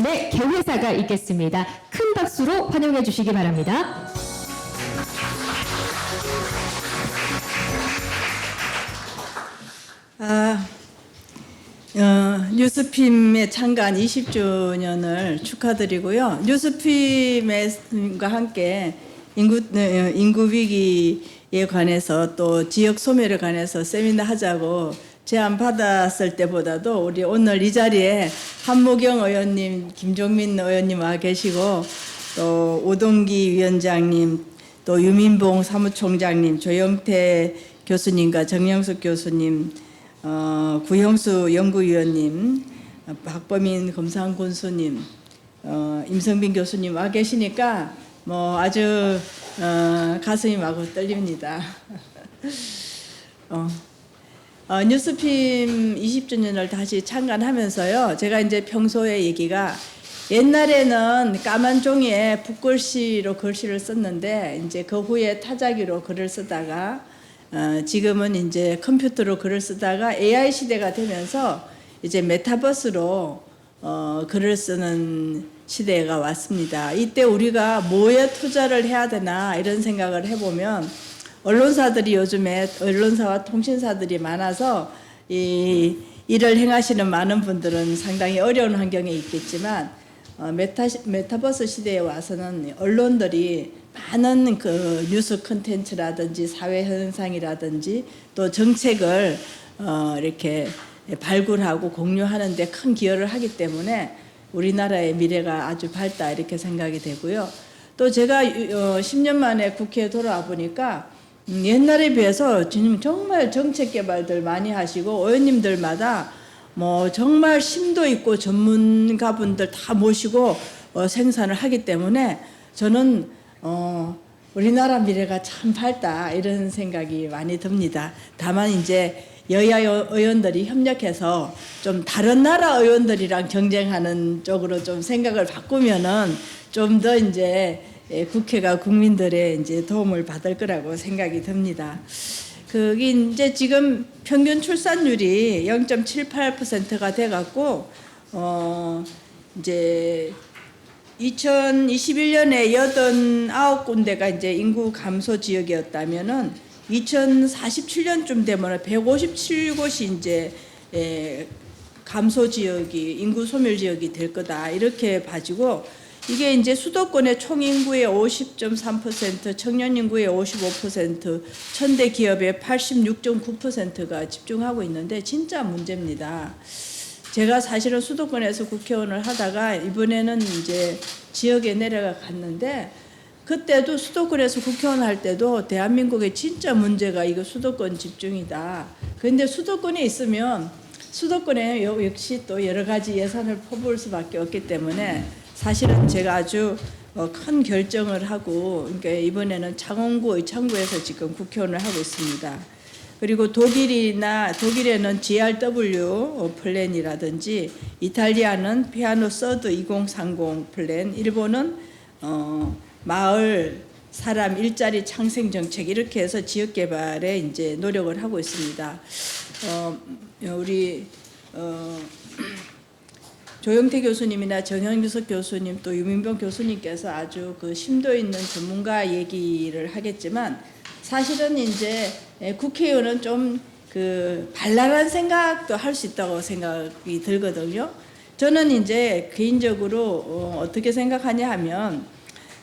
부산의 개회사가 있겠습니다. 큰 박수로 환영해 주시기 바랍니다. 뉴스핌에 참가한 20주년을 축하드리고요. 뉴스핌과 함께 인구 위기에 관해서 또 지역 소멸에 관해서 세미나 하자고 제안 받았을 때보다도 우리 오늘 이 자리에 한무경 의원님, 김종민 의원님 와 계시고 또 오동기 위원장님, 또 유민봉 사무총장님, 조영태 교수님과 정영숙 교수님, 구형수 연구위원님, 박범인 검사군수님, 임성빈 교수님 와 계시니까 뭐 아주 가슴이 마구 떨립니다. 뉴스핌 20주년을 다시 창간하면서요, 제가 이제 평소에 얘기가 옛날에는 까만 종이에 붓글씨로 글씨를 썼는데 이제 그 후에 타자기로 글을 쓰다가 지금은 이제 컴퓨터로 글을 쓰다가 AI 시대가 되면서 이제 메타버스로 글을 쓰는 시대가 왔습니다. 이때 우리가 뭐에 투자를 해야 되나 이런 생각을 해보면 언론사들이 요즘에 언론사와 통신사들이 많아서 이 일을 행하시는 많은 분들은 상당히 어려운 환경에 있겠지만 메타버스 시대에 와서는 언론들이 많은 그 뉴스 콘텐츠라든지 사회 현상이라든지 또 정책을 이렇게 발굴하고 공유하는 데 큰 기여를 하기 때문에 우리나라의 미래가 아주 밝다 이렇게 생각이 되고요. 또 제가 10년 만에 국회에 돌아와 보니까 옛날에 비해서 지금 정말 정책 개발들 많이 하시고 의원님들마다 뭐 정말 심도 있고 전문가분들 다 모시고 생산을 하기 때문에 저는 우리나라 미래가 참 밝다 이런 생각이 많이 듭니다. 다만 이제 여야 의원들이 협력해서 좀 다른 나라 의원들이랑 경쟁하는 쪽으로 좀 생각을 바꾸면은 좀 더 이제 국회가 국민들의 이제 도움을 받을 거라고 생각이 듭니다. 그게 이제 지금 평균 출산율이 0.78%가 돼갖고 이제 2021년에 89군데가 이제 인구 감소 지역이었다면은 2047년쯤 되면 157곳이 이제 감소 지역이 인구 소멸 지역이 될 거다 이렇게 봐지고 이게 이제 수도권의 총 인구의 50.3%, 청년 인구의 55%, 천대 기업의 86.9%가 집중하고 있는데 진짜 문제입니다. 제가 사실은 수도권에서 국회의원을 하다가 이번에는 이제 지역에 내려가 갔는데 그때도 수도권에서 국회의원 할 때도 대한민국의 진짜 문제가 이거 수도권 집중이다. 그런데 수도권에 있으면 수도권에 역시 또 여러 가지 예산을 퍼부을 수밖에 없기 때문에 사실은 제가 아주 큰 결정을 하고 그러니까 이번에는 창원구 의창구에서 지금 국회의원을 하고 있습니다. 그리고 독일에는 GRW 플랜이라든지 이탈리아는 피아노 서드 2030 플랜, 일본은 마을 사람 일자리 창생 정책 이렇게 해서 지역 개발에 이제 노력을 하고 있습니다. 우리 조영태 교수님이나 정영석 교수님 또 유민병 교수님께서 아주 그 심도 있는 전문가 얘기를 하겠지만 사실은 이제 국회의원은 좀 그 발랄한 생각도 할 수 있다고 생각이 들거든요. 저는 이제 개인적으로 어떻게 생각하냐 하면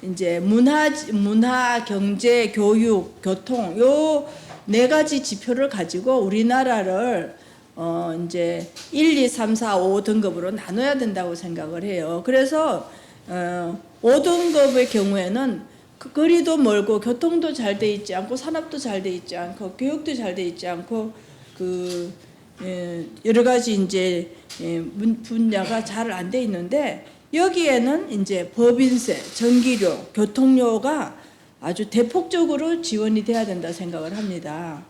이제 문화, 경제, 교육, 교통 요 네 가지 지표를 가지고 우리나라를 이제 1, 2, 3, 4, 5등급으로 나눠야 된다고 생각을 해요. 그래서 5등급의 경우에는 거리도 멀고 교통도 잘 돼 있지 않고 산업도 잘 돼 있지 않고 교육도 잘 돼 있지 않고 그 여러 가지 이제 분야가 잘 안 돼 있는데 여기에는 이제 법인세, 전기료, 교통료가 아주 대폭적으로 지원이 돼야 된다 생각을 합니다.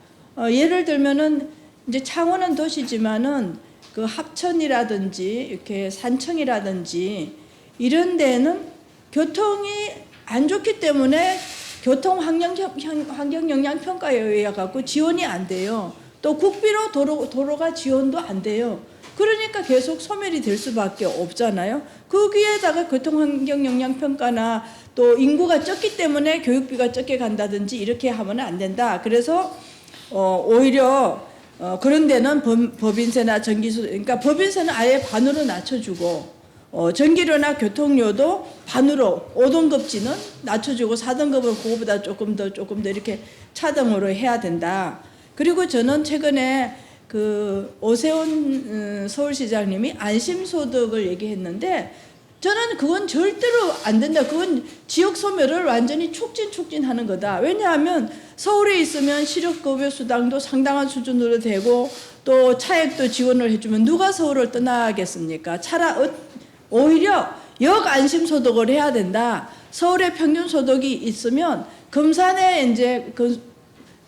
예를 들면은 이제 창원은 도시지만은 그 합천이라든지 이렇게 산청이라든지 이런 데는 교통이 안 좋기 때문에 교통 환경 영향 평가에 의해 갖고 지원이 안 돼요. 또 국비로 도로가 지원도 안 돼요. 그러니까 계속 소멸이 될 수밖에 없잖아요. 거기에다가 교통환경영향평가나 또 인구가 적기 때문에 교육비가 적게 간다든지 이렇게 하면 안 된다. 그래서 오히려 그런 데는 법인세나 전기세, 그러니까 법인세는 아예 반으로 낮춰주고 전기료나 교통료도 반으로 5등급지는 낮춰주고 4등급은 그거보다 조금 더 이렇게 차등으로 해야 된다. 그리고 저는 최근에 그 오세훈 서울시장님이 안심소득을 얘기했는데 저는 그건 절대로 안 된다. 그건 지역 소멸을 완전히 촉진하는 거다. 왜냐하면 서울에 있으면 시력급여 수당도 상당한 수준으로 되고 또 차액도 지원을 해주면 누가 서울을 떠나겠습니까? 오히려 역안심소득을 해야 된다. 서울에 평균소득이 있으면 금산에 이제 그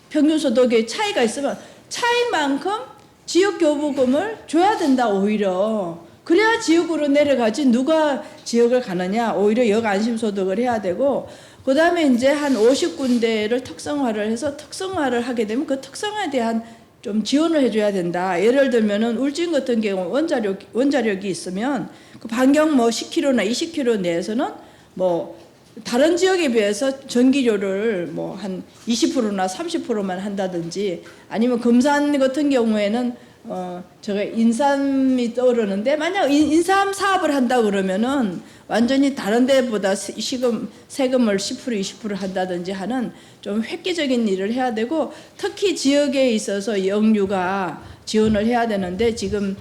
평균소득의 차이가 있으면 차이만큼 지역교부금을 줘야 된다. 오히려 그래야 지역으로 내려가지 누가 지역을 가느냐. 오히려 역안심소득을 해야 되고 그 다음에 이제 한 50군데를 특성화를 해서 특성화를 하게 되면 그 특성화에 대한 좀 지원을 해줘야 된다. 예를 들면은 울진 같은 경우 원자력이 있으면 그 반경 뭐 10km나 20km 내에서는 뭐 다른 지역에 비해서 전기료를 뭐 한 20%나 30%만 한다든지 아니면 금산 같은 경우에는 제가 인삼이 떠오르는데 만약 인삼 사업을 한다 그러면은 완전히 다른 데보다 세금을 10% 20% 한다든지 하는 좀 획기적인 일을 해야 되고 특히 지역에 있어서 영유가 지원을 해야 되는데 지금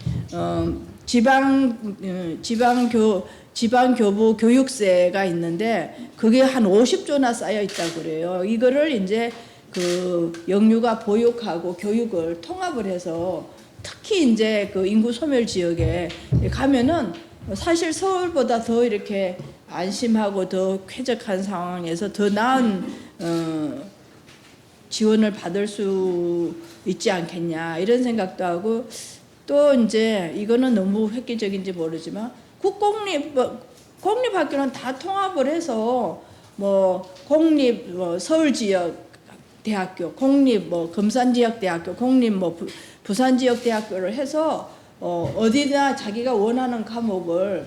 지방교부 교육세가 있는데 그게 한 50조나 쌓여 있다고 그래요. 이거를 이제 그 영유가 보육하고 교육을 통합을 해서 특히 이제 그 인구 소멸 지역에 가면은 사실 서울보다 더 이렇게 안심하고 더 쾌적한 상황에서 더 나은 지원을 받을 수 있지 않겠냐 이런 생각도 하고 또 이제 이거는 너무 획기적인지 모르지만 공립학교는 다 통합을 해서 뭐 공립 서울 지역 대학교, 공립 금산 지역 대학교, 공립 부산 지역 대학교를 해서 어디나 자기가 원하는 과목을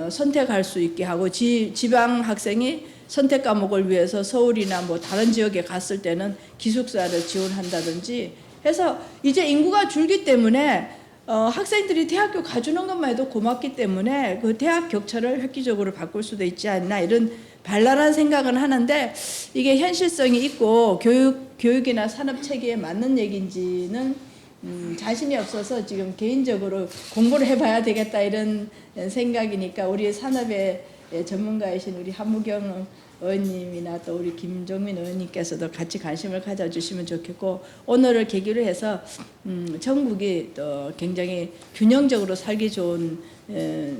선택할 수 있게 하고 지방 학생이 선택 과목을 위해서 서울이나 뭐 다른 지역에 갔을 때는 기숙사를 지원한다든지 해서 이제 인구가 줄기 때문에 학생들이 대학교 가주는 것만 해도 고맙기 때문에 그 대학 격차를 획기적으로 바꿀 수도 있지 않나 이런 발랄한 생각은 하는데 이게 현실성이 있고 교육이나 산업 체계에 맞는 얘기인지는 자신이 없어서 지금 개인적으로 공부를 해봐야 되겠다 이런 생각이니까 우리 산업의 전문가이신 우리 한무경 의원님이나 또 우리 김종민 의원님께서도 같이 관심을 가져주시면 좋겠고 오늘을 계기로 해서 전국이 또 굉장히 균형적으로 살기 좋은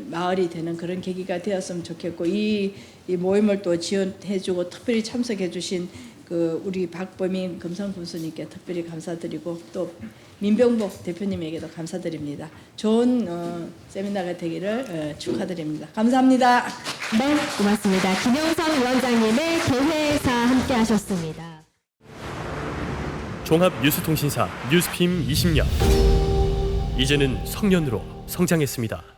마을이 되는 그런 계기가 되었으면 좋겠고 이 모임을 또 지원해주고 특별히 참석해주신 그 우리 박범인 금성군수님께 특별히 감사드리고 또 민병복 대표님에게도 감사드립니다. 좋은 세미나가 되기를 축하드립니다. 감사합니다. 네, 고맙습니다. 김영삼 위원장님의 개회사 함께 하셨습니다. 종합뉴스통신사 뉴스핌 20년 이제는 성년으로 성장했습니다.